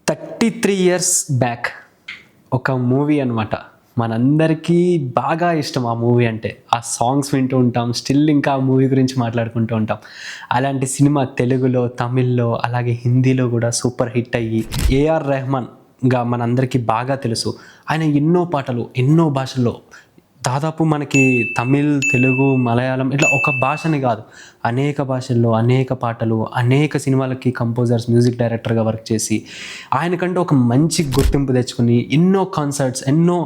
33 years back ఒక movie అనమాట. మనందరికీ బాగా ఇష్టం ఆ మూవీ అంటే. ఆ సాంగ్స్ వింటూ ఉంటాం, స్టిల్ ఇంకా ఆ మూవీ గురించి మాట్లాడుకుంటూ ఉంటాం. అలాంటి సినిమా తెలుగులో, తమిళ్లో, అలాగే హిందీలో కూడా సూపర్ హిట్ అయ్యి ఏఆర్ రెహమాన్గా మనందరికీ బాగా తెలుసు. ఆయన ఎన్నో పాటలు ఎన్నో భాషల్లో, దాదాపు మనకి తమిళ్, తెలుగు, మలయాళం ఇట్లా ఒక భాషని కాదు, అనేక భాషల్లో అనేక పాటలు, అనేక సినిమాలకి కంపోజర్స్, మ్యూజిక్ డైరెక్టర్గా వర్క్ చేసి ఆయనకంటూ ఒక మంచి గుర్తింపు తెచ్చుకుని ఎన్నో కాన్సర్ట్స్, ఎన్నో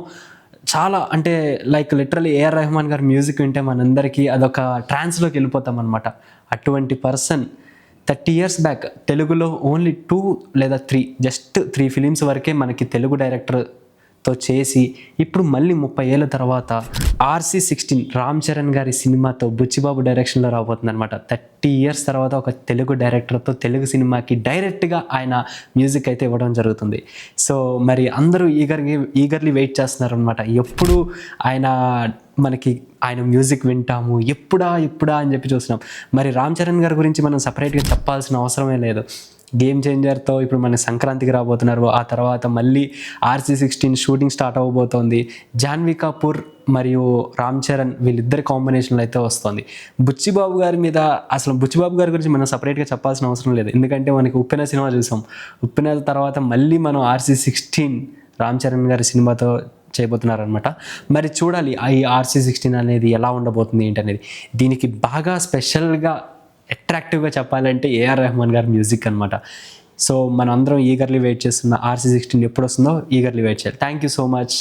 చాలా అంటే లైక్ లిటరల్లీ ఏఆర్ రెహమాన్ గారి మ్యూజిక్ వింటే మనందరికీ అదొక ట్రాన్స్లోకి వెళ్ళిపోతాం అనమాట. అటువంటి పర్సన్ 30 ఇయర్స్ బ్యాక్ తెలుగులో ఓన్లీ 2 లేదా 3 జస్ట్ 3 ఫిలిమ్స్ వరకే మనకి తెలుగు డైరెక్టర్తో చేసి ఇప్పుడు మళ్ళీ 30 ఏళ్ళ తర్వాత RC16 రామ్ చరణ్ గారి సినిమాతో బుచ్చిబాబు డైరెక్షన్లో రాబోతుంది అనమాట. 30 ఇయర్స్ తర్వాత ఒక తెలుగు డైరెక్టర్తో తెలుగు సినిమాకి డైరెక్ట్గా ఆయన మ్యూజిక్ అయితే ఇవ్వడం జరుగుతుంది. సో మరి అందరూ ఈగర్లీ వెయిట్ చేస్తున్నారు అనమాట. ఎప్పుడు ఆయన మ్యూజిక్ వింటాము, ఎప్పుడా అని చెప్పి చూస్తున్నాం. మరి రామ్ చరణ్ గారి గురించి మనం సపరేట్గా చెప్పాల్సిన అవసరమే లేదు. గేమ్ చేంజర్తో ఇప్పుడు మన సంక్రాంతికి రాబోతున్నారు. ఆ తర్వాత మళ్ళీ RC16 షూటింగ్ స్టార్ట్ అవ్వబోతోంది. జాన్వీ కపూర్ మరియు రామ్ చరణ్ వీళ్ళిద్దరి కాంబినేషన్లో అయితే వస్తుంది. బుచ్చిబాబు గారి గురించి మనం సపరేట్గా చెప్పాల్సిన అవసరం లేదు. ఎందుకంటే మనకి ఉప్పెన సినిమా చూసాం. ఉప్పెన తర్వాత మళ్ళీ మనం RC16 రామ్ చరణ్ గారి సినిమాతో చేయబోతున్నారనమాట. మరి చూడాలి ఈ RC16 అనేది ఎలా ఉండబోతుంది ఏంటనేది. దీనికి బాగా స్పెషల్గా అట్రాక్టివ్గా చెప్పాలంటే ఏఆర్ రెహమాన్ గారి మ్యూజిక్ అనమాట. సో మనం అందరం ఈగర్లీ వెయిట్ చేస్తున్న RC16 ఎప్పుడు వస్తుందో ఈగర్లీ వెయిట్ చేయాలి. Thank you so much.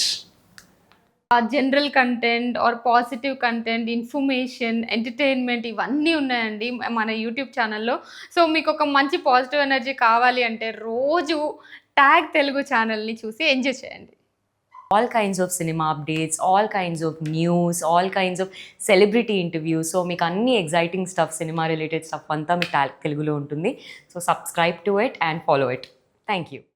General content or positive content, information, entertainment ఇవన్నీ ఉన్నాయండి మన యూట్యూబ్ ఛానల్లో. సో మీకు ఒక మంచి పాజిటివ్ ఎనర్జీ కావాలి అంటే రోజు ట్యాగ్ తెలుగు ఛానల్ని చూసి ఎంజాయ్ చేయండి. All kinds of cinema updates, all kinds of news, all kinds of celebrity interviews. So మీకు అన్ని exciting stuff, cinema related stuff అంతా మీకు తెలుగులో ఉంటుంది. So subscribe to it and follow it. Thank you.